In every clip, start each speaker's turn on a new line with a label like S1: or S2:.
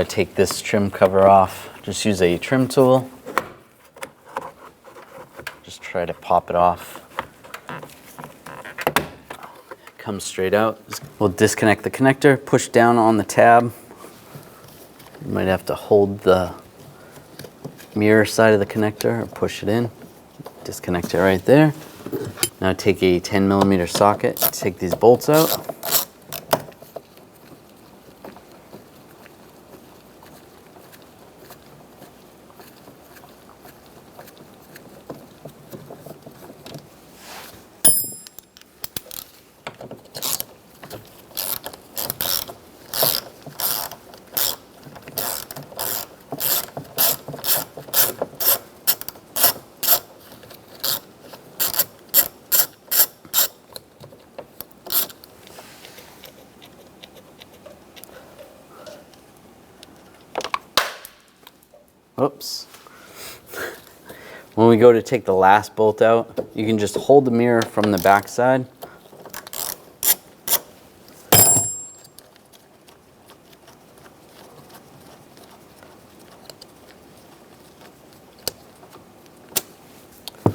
S1: take this trim cover off. Just use a trim tool. Just try to pop it off. Comes straight out. We'll disconnect the connector, push down on the tab. You might have to hold the mirror side of the connector or push it in. Disconnect it right there. Now take a 10mm socket, take these bolts out. Oops. When we go to take the last bolt out, you can just hold the mirror from the back side.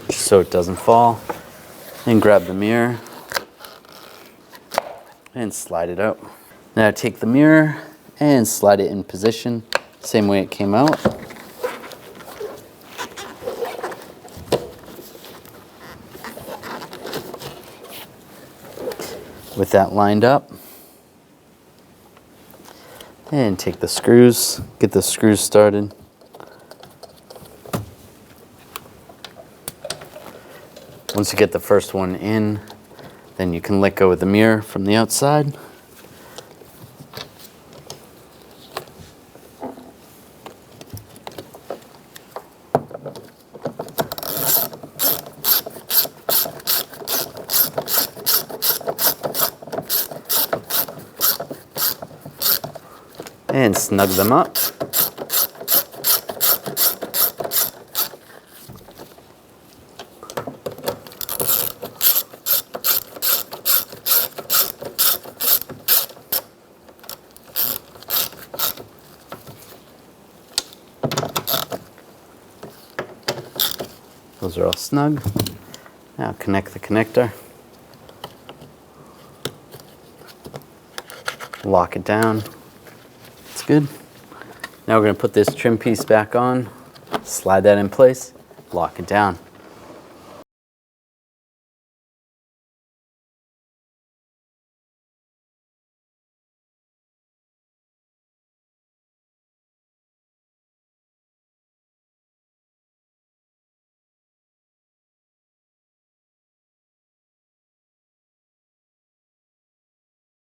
S1: Just so it doesn't fall. And grab the mirror and slide it out. Now take the mirror and slide it in position, same way it came out. With that lined up, and take the screws, get the screws started. Once you get the first one in, then you can let go of the mirror from the outside. And snug them up. Those are all snug. Now connect the connector. Lock it down. It's good. Now we're going to put this trim piece back on, slide that in place, lock it down.